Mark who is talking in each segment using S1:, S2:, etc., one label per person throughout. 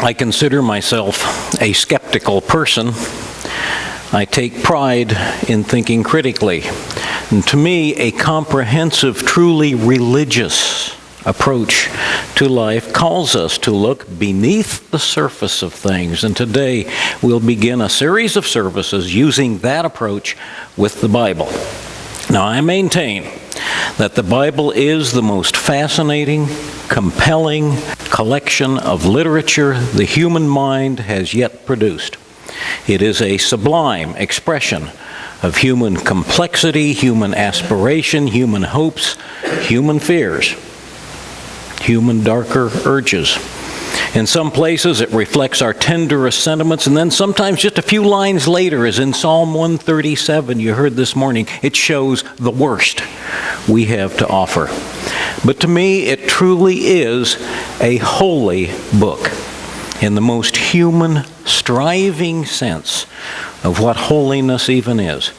S1: I consider myself a skeptical person. I take pride in thinking critically. And to me, a comprehensive, truly religious approach to life calls us to look beneath the surface of things. And today, we'll begin a series of services using that approach with the Bible. Now, I maintain that the Bible is the most fascinating, compelling collection of literature the human mind has yet produced. It is a sublime expression of human complexity, human aspiration, human hopes, human fears, human darker urges. In some places, it reflects our tenderest sentiments, and then sometimes just a few lines later, as in Psalm 137 you heard this morning, it shows the worst we have to offer. But to me, it truly is a holy book in the most human, striving sense of what holiness even is.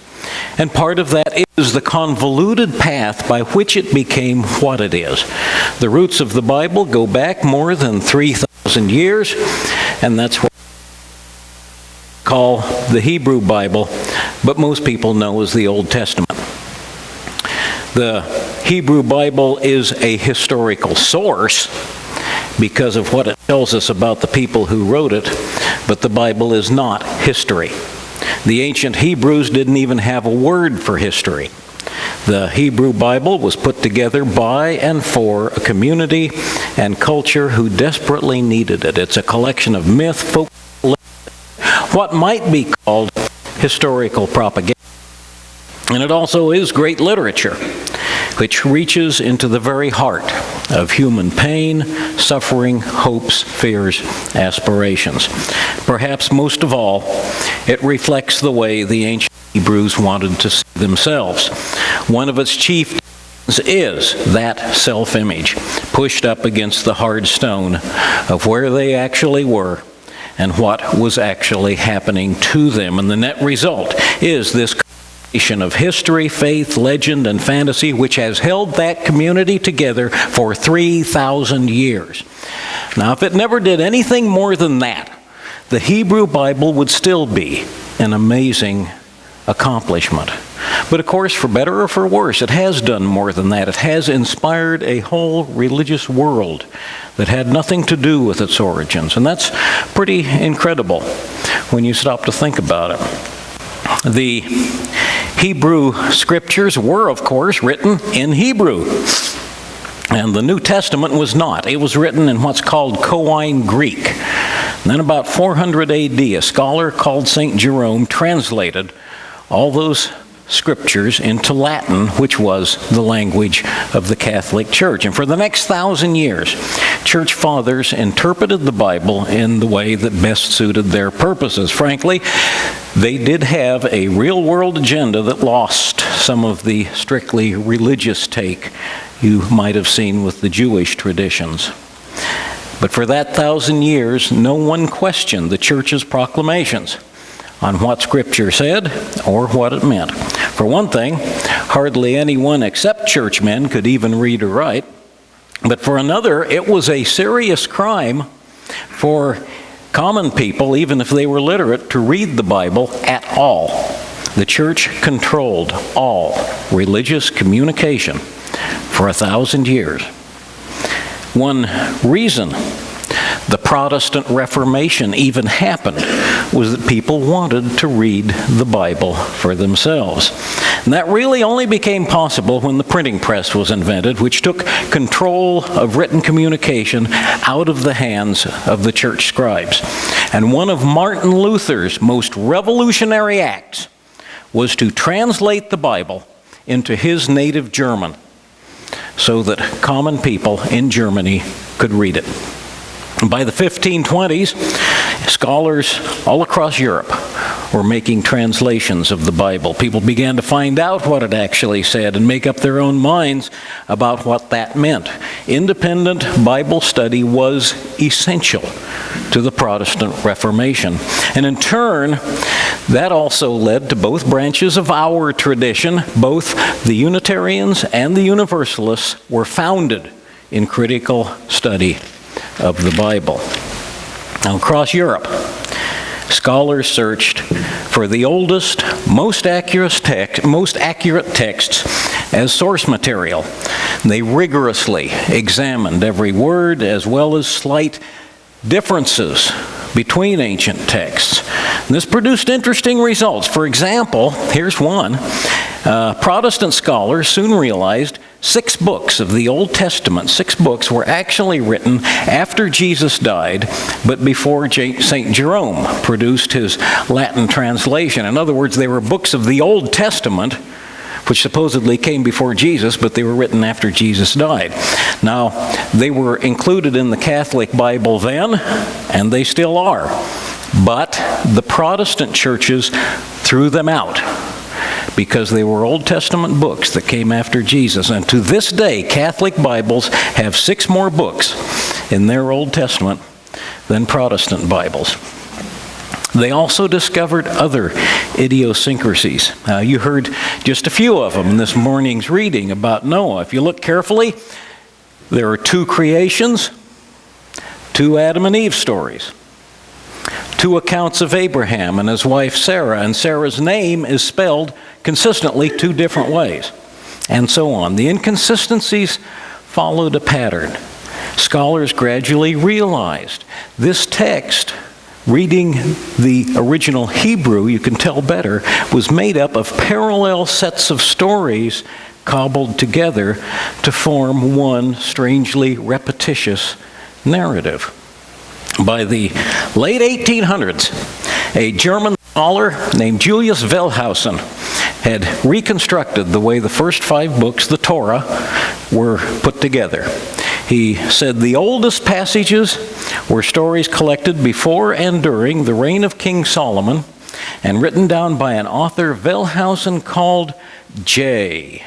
S1: And part of that is the convoluted path by which it became what it is. The roots of the Bible go back more than 3,000 years, and that's what we call the Hebrew Bible, but most people know as the Old Testament. The Hebrew Bible is a historical source because of what it tells us about the people who wrote it, but the Bible is not history. The ancient Hebrews didn't even have a word for history. The Hebrew Bible was put together by and for a community and culture who desperately needed it. It's a collection of myth, folk, what might be called historical propaganda. And it also is great literature, which reaches into the very heart of human pain, suffering, hopes, fears, aspirations. Perhaps most of all, it reflects the way the ancient Hebrews wanted to see themselves. One of its chief is that self-image, pushed up against the hard stone of where they actually were and what was actually happening to them. And the net result is this of history, faith, legend, and fantasy, which has held that community together for 3,000 years. Now, if it never did anything more than that, the Hebrew Bible would still be an amazing accomplishment. But of course, for better or for worse, it has done more than that. It has inspired a whole religious world that had nothing to do with its origins. And that's pretty incredible when you stop to think about it. The Hebrew scriptures were, of course, written in Hebrew. And the New Testament was not. It was written in what's called Koine Greek. And then about 400 AD, a scholar called St. Jerome translated all those scriptures into Latin, which was the language of the Catholic Church. And for the next 1,000 years, church fathers interpreted the Bible in the way that best suited their purposes. Frankly, they did have a real-world agenda that lost some of the strictly religious take you might have seen with the Jewish traditions. But for that 1,000 years, no one questioned the church's proclamations on what Scripture said or what it meant. For one thing, hardly anyone except churchmen could even read or write. But for another, it was a serious crime for common people, even if they were literate, to read the Bible at all. The church controlled all religious communication for 1,000 years. One reason the Protestant Reformation even happened was that people wanted to read the Bible for themselves. And that really only became possible when the printing press was invented, which took control of written communication out of the hands of the church scribes. And one of Martin Luther's most revolutionary acts was to translate the Bible into his native German so that common people in Germany could read it. By the 1520s, scholars all across Europe were making translations of the Bible. People began to find out what it actually said and make up their own minds about what that meant. Independent Bible study was essential to the Protestant Reformation. And in turn, that also led to both branches of our tradition. Both the Unitarians and the Universalists were founded in critical study of the Bible. Now, across Europe, scholars searched for the oldest, most accurate texts as source material. They rigorously examined every word as well as slight differences between ancient texts. And this produced interesting results. For example, here's one. Protestant scholars soon realized 6 books of the Old Testament, 6 books, were actually written after Jesus died, but before St. Jerome produced his Latin translation. In other words, they were books of the Old Testament, which supposedly came before Jesus, but they were written after Jesus died. Now, they were included in the Catholic Bible then, and they still are. But the Protestant churches threw them out because they were Old Testament books that came after Jesus. And to this day, Catholic Bibles have 6 more books in their Old Testament than Protestant Bibles. They also discovered other idiosyncrasies. You heard just a few of them in this morning's reading about Noah. If you look carefully, there are 2 creations, 2 Adam and Eve stories, 2 accounts of Abraham and his wife Sarah, and Sarah's name is spelled consistently 2 different ways, and so on. The inconsistencies followed a pattern. Scholars gradually realized this text, reading the original Hebrew, you can tell better, was made up of parallel sets of stories cobbled together to form one strangely repetitious narrative. By the late 1800s, a German scholar named Julius Wellhausen had reconstructed the way the first 5 books, the Torah, were put together. He said the oldest passages were stories collected before and during the reign of King Solomon and written down by an author Wellhausen called J.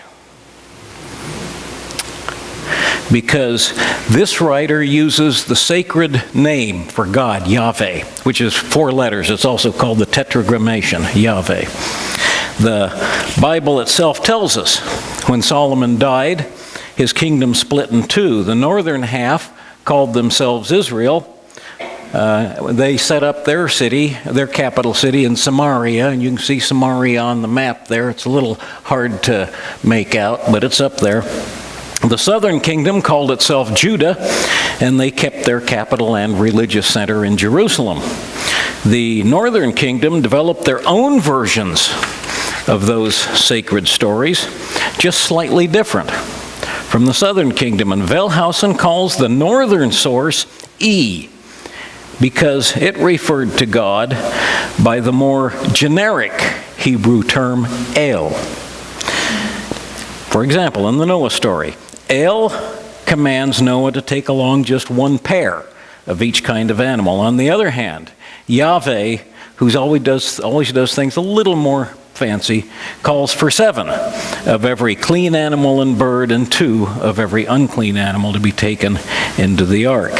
S1: Because this writer uses the sacred name for God, Yahweh, which is 4 letters. It's also called the Tetragrammation, Yahweh. The Bible itself tells us when Solomon died, his kingdom split in 2. The northern half called themselves Israel. They set up their city, their capital city in Samaria, and you can see Samaria on the map there. It's a little hard to make out, but it's up there. The southern kingdom called itself Judah, and they kept their capital and religious center in Jerusalem. The northern kingdom developed their own versions of those sacred stories, just slightly different from the southern kingdom. And Wellhausen calls the northern source E, because it referred to God by the more generic Hebrew term El. For example, in the Noah story, El commands Noah to take along just 1 pair of each kind of animal. On the other hand, Yahweh, who always does things a little more fancy, calls for 7 of every clean animal and bird and 2 of every unclean animal to be taken into the ark.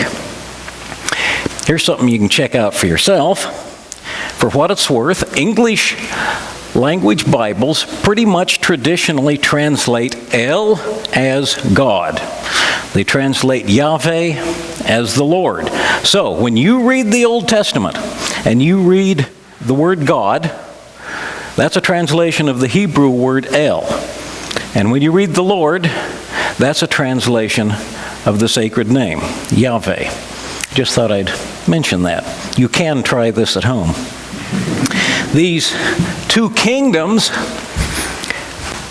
S1: Here's something you can check out for yourself. For what it's worth, English language Bibles pretty much traditionally translate El as God. They translate Yahweh as the Lord. So when you read the Old Testament and you read the word God, that's a translation of the Hebrew word El. And when you read the Lord, that's a translation of the sacred name, Yahweh. Just thought I'd mention that. You can try this at home. These 2 kingdoms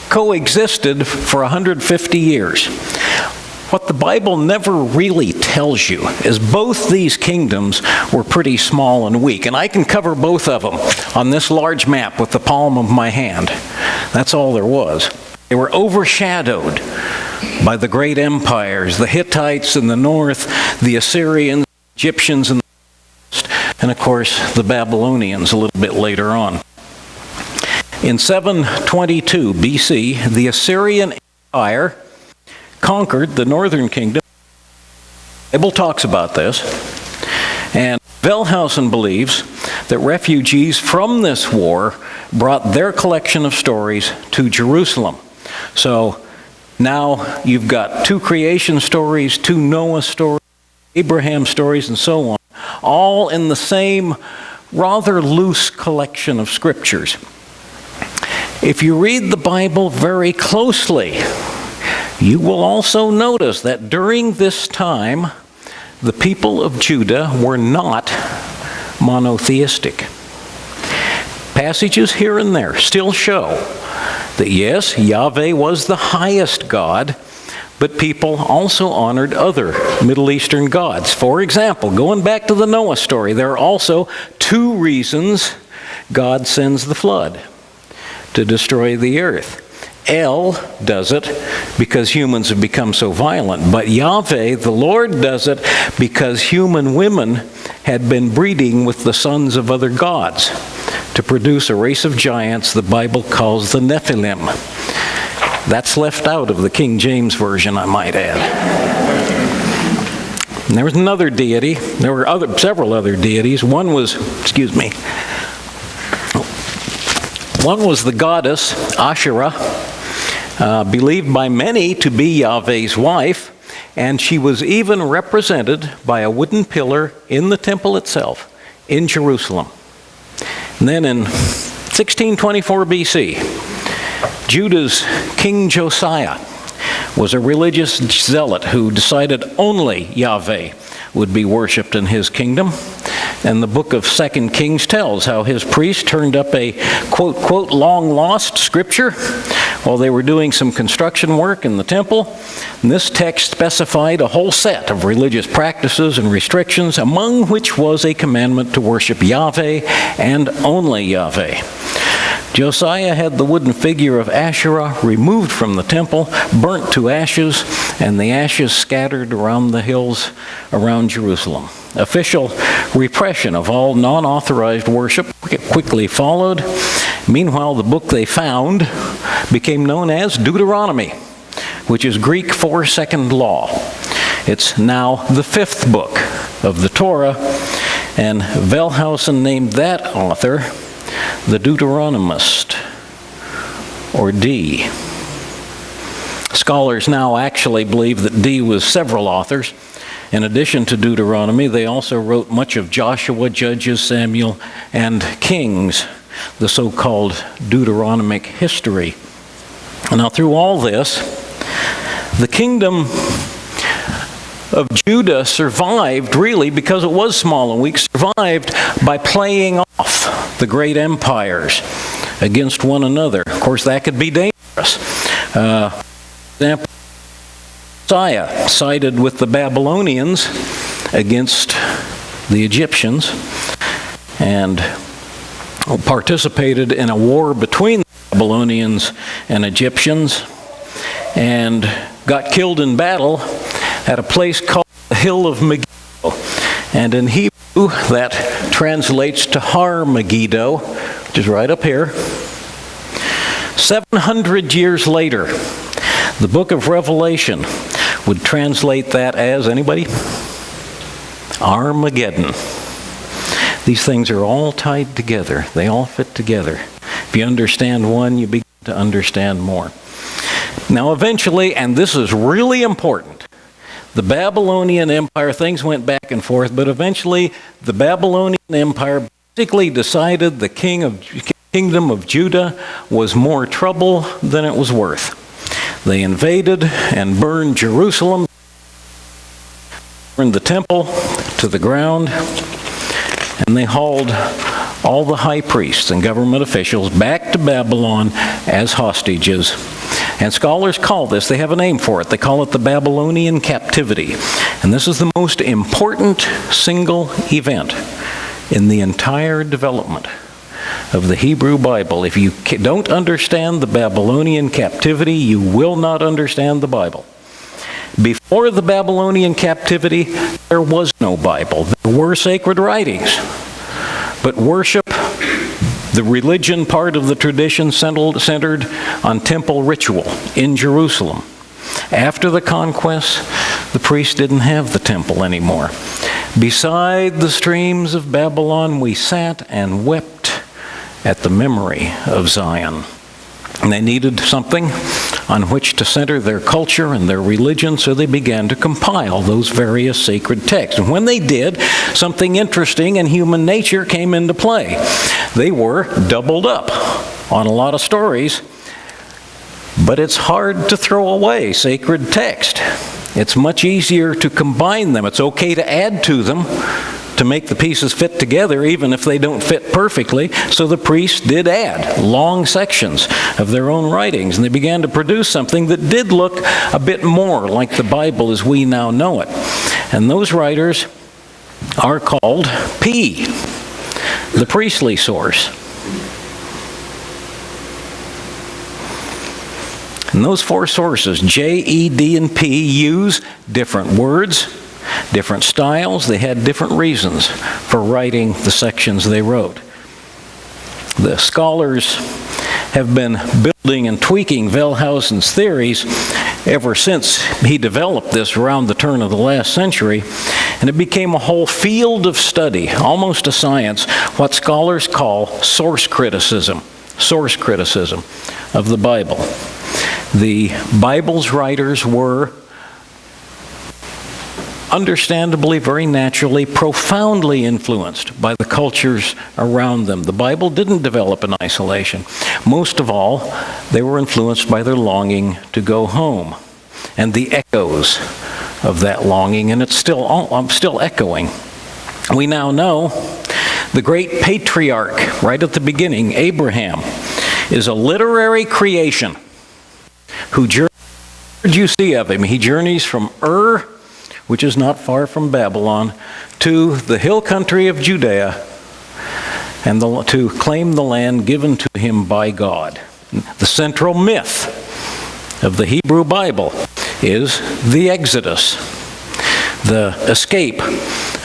S1: coexisted for 150 years. What the Bible never really tells you is both these kingdoms were pretty small and weak. And I can cover both of them on this large map with the palm of my hand. That's all there was. They were overshadowed by the great empires, the Hittites in the north, the Assyrians, Egyptians in the west, and of course the Babylonians a little bit later on. In 722 BC, the Assyrian Empire conquered the northern kingdom. The Bible talks about this, and Wellhausen believes that refugees from this war brought their collection of stories to Jerusalem. So now you've got 2 creation stories, 2 Noah stories, Abraham stories, and so on, all in the same rather loose collection of scriptures. If you read the Bible very closely, you will also notice that during this time, the people of Judah were not monotheistic. Passages here and there still show that yes, Yahweh was the highest God, but people also honored other Middle Eastern gods. For example, going back to the Noah story, there are also two reasons God sends the flood: to destroy the earth. El does it because humans have become so violent, but Yahweh, the Lord, does it because human women had been breeding with the sons of other gods to produce a race of giants the Bible calls the Nephilim. That's left out of the King James Version, I might add. And there was another deity. There were several other deities. One was the goddess Asherah, believed by many to be Yahweh's wife, and she was even represented by a wooden pillar in the temple itself in Jerusalem. And then in 1624 BC, Judah's King Josiah was a religious zealot who decided only Yahweh would be worshipped in his kingdom. And the book of 2 Kings tells how his priest turned up a quote, quote, long-lost scripture while they were doing some construction work in the temple. And this text specified a whole set of religious practices and restrictions, among which was a commandment to worship Yahweh and only Yahweh. Josiah had the wooden figure of Asherah removed from the temple, burnt to ashes, and the ashes scattered around the hills around Jerusalem. Official repression of all non-authorized worship quickly followed. Meanwhile, the book they found became known as Deuteronomy, which is Greek for second law. It's now the fifth book of the Torah, and Wellhausen named that author the Deuteronomist, or D. Scholars now actually believe that D was several authors. In addition to Deuteronomy, they also wrote much of Joshua, Judges, Samuel, and Kings, the so-called Deuteronomic history. Now, through all this, the kingdom of Judah survived, really, because it was small and weak, survived by playing off the great empires against one another. Of course, that could be dangerous. For example, Josiah sided with the Babylonians against the Egyptians and participated in a war between the Babylonians and Egyptians and got killed in battle at a place called the Hill of Megiddo. And in Hebrew, that translates to Har Megiddo, which is right up here. 700 years later, the book of Revelation would translate that as, anybody? Armageddon. These things are all tied together. They all fit together. If you understand one, you begin to understand more. Now eventually, and this is really important, the Babylonian Empire, things went back and forth, but eventually the Babylonian Empire basically decided the kingdom of Judah was more trouble than it was worth. They invaded and burned Jerusalem, burned the temple to the ground, and they hauled all the high priests and government officials back to Babylon as hostages. And scholars call this, they have a name for it, they call it the Babylonian captivity. And this is the most important single event in the entire development of the Hebrew Bible. If you don't understand the Babylonian captivity, you will not understand the Bible. Before the Babylonian captivity, there was no Bible. There were sacred writings, but worship, the religion part of the tradition, centered on temple ritual in Jerusalem. After the conquest, the priests didn't have the temple anymore. Beside the streams of Babylon, we sat and wept at the memory of Zion. And they needed something on which to center their culture and their religion, so they began to compile those various sacred texts. And when they did, something interesting in human nature came into play. They were doubled up on a lot of stories, but it's hard to throw away sacred text. It's much easier to combine them. It's okay to add to them to make the pieces fit together, even if they don't fit perfectly. So the priests did add long sections of their own writings, and they began to produce something that did look a bit more like the Bible as we now know it. And those writers are called P, the priestly source. And those four sources, J, E, D, and P, use different words, different styles. They had different reasons for writing the sections they wrote. The scholars have been building and tweaking Wellhausen's theories ever since he developed this around the turn of the last century, and it became a whole field of study, almost a science, what scholars call source criticism of the Bible. The Bible's writers were understandably, very naturally, profoundly influenced by the cultures around them. The Bible didn't develop in isolation. Most of all, they were influenced by their longing to go home and the echoes of that longing, and it's still echoing. We now know the great patriarch, right at the beginning, Abraham, is a literary creation who journeys. What did you see of him? He journeys from Ur, which is not far from Babylon, to the hill country of Judea, and to claim the land given to him by God. The central myth of the Hebrew Bible is the Exodus, the escape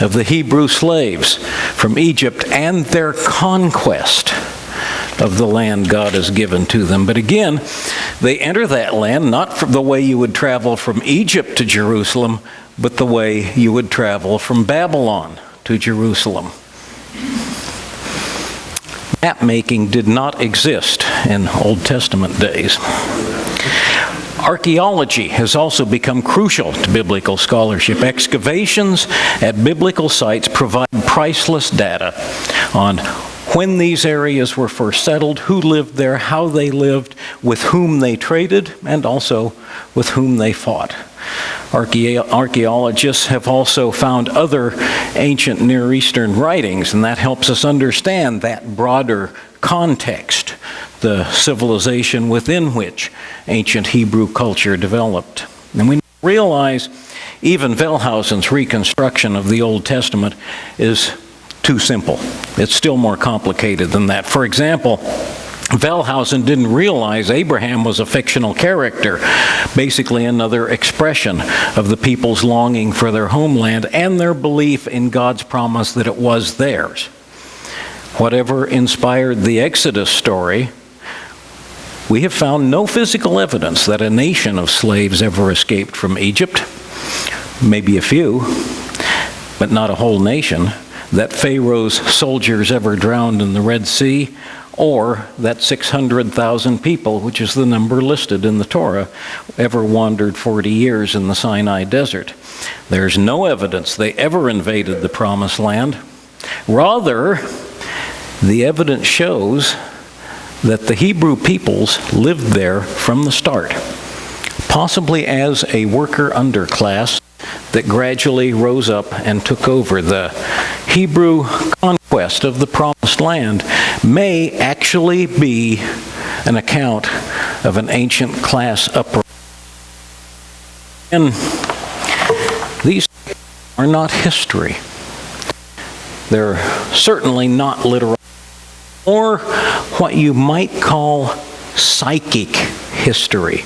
S1: of the Hebrew slaves from Egypt and their conquest of the land God has given to them. But again, they enter that land not from the way you would travel from Egypt to Jerusalem, but the way you would travel from Babylon to Jerusalem. Map making did not exist in Old Testament days. Archaeology has also become crucial to biblical scholarship. Excavations at biblical sites provide priceless data on when these areas were first settled, who lived there, how they lived, with whom they traded, and also with whom they fought. Archaeologists have also found other ancient Near Eastern writings, and that helps us understand that broader context, the civilization within which ancient Hebrew culture developed. And we realize even Wellhausen's reconstruction of the Old Testament is too simple. It's still more complicated than that. For example, Wellhausen didn't realize Abraham was a fictional character, basically another expression of the people's longing for their homeland and their belief in God's promise that it was theirs. Whatever inspired the Exodus story, we have found no physical evidence that a nation of slaves ever escaped from Egypt. Maybe a few, but not a whole nation. That Pharaoh's soldiers ever drowned in the Red Sea, or that 600,000 people, which is the number listed in the Torah, ever wandered 40 years in the Sinai desert. There's no evidence they ever invaded the Promised Land. Rather, the evidence shows that the Hebrew peoples lived there from the start, possibly as a worker underclass that gradually rose up and took over. The Hebrew conquest of the Promised Land may actually be an account of an ancient class uprising. And these are not history. They're certainly not literal, or what you might call psychic history.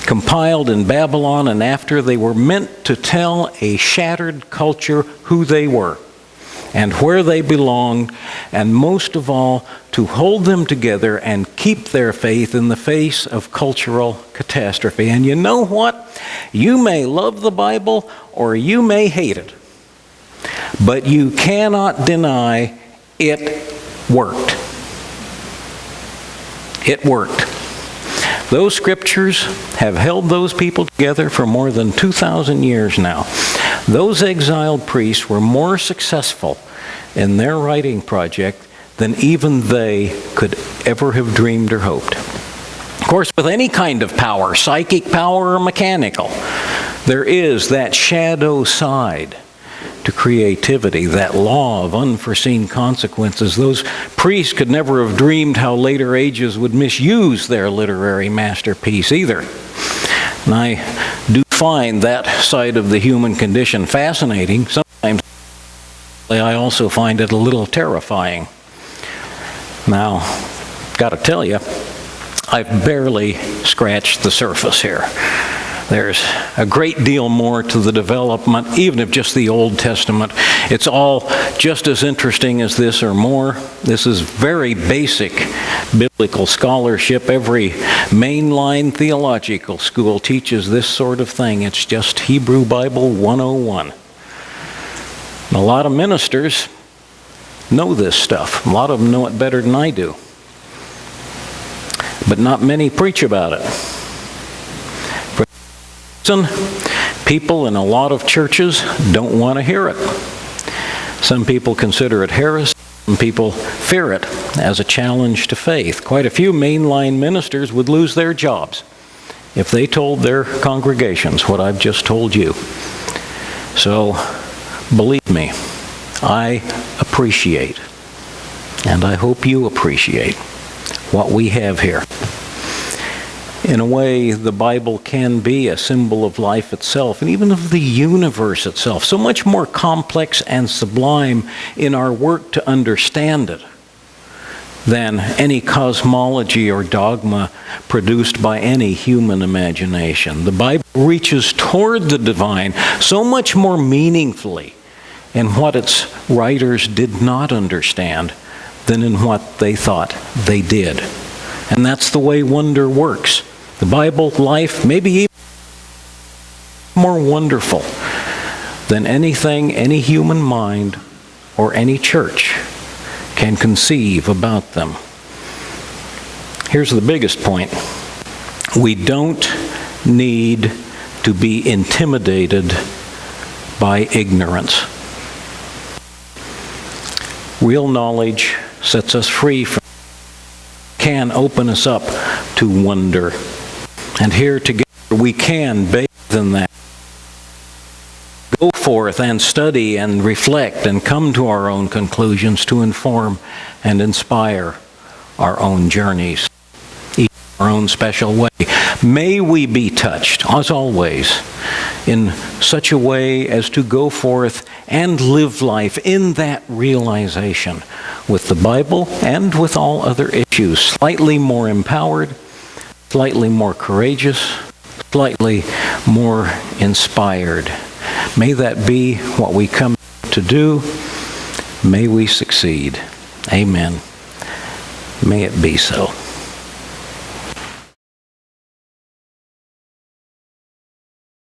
S1: Compiled in Babylon and after, they were meant to tell a shattered culture who they were and where they belonged, and most of all, to hold them together and keep their faith in the face of cultural catastrophe. And you know what? You may love the Bible or you may hate it, but you cannot deny it worked. It worked. Those scriptures have held those people together for more than 2,000 years now. Those exiled priests were more successful in their writing project than even they could ever have dreamed or hoped. Of course, with any kind of power, psychic power or mechanical, there is that shadow side to creativity, that law of unforeseen consequences. Those priests could never have dreamed how later ages would misuse their literary masterpiece either. And I do find that side of the human condition fascinating. Sometimes I also find it a little terrifying. Now, got to tell you, I've barely scratched the surface here. There's a great deal more to the development, even of just the Old Testament. It's all just as interesting as this or more. This is very basic biblical scholarship. Every mainline theological school teaches this sort of thing. It's just Hebrew Bible 101. And a lot of ministers know this stuff. A lot of them know it better than I do. But not many preach about it. People in a lot of churches don't want to hear it. Some people consider it heresy. Some people fear it as a challenge to faith. Quite a few mainline ministers would lose their jobs if they told their congregations what I've just told you. So, believe me, I appreciate, and I hope you appreciate, what we have here. In a way, the Bible can be a symbol of life itself, and even of the universe itself, so much more complex and sublime in our work to understand it than any cosmology or dogma produced by any human imagination. The Bible reaches toward the divine so much more meaningfully in what its writers did not understand than in what they thought they did. And that's the way wonder works. The Bible life may be even more wonderful than anything any human mind or any church can conceive about them. Here's the biggest point. We don't need to be intimidated by ignorance. Real knowledge sets us free from, can open us up to wonder. And here together we can bathe in that. Go forth and study and reflect and come to our own conclusions to inform and inspire our own journeys, each in our own special way. May we be touched, as always, in such a way as to go forth and live life in that realization with the Bible and with all other issues, slightly more empowered, slightly more courageous, slightly more inspired. May that be what we come to do. May we succeed. Amen. May it be so.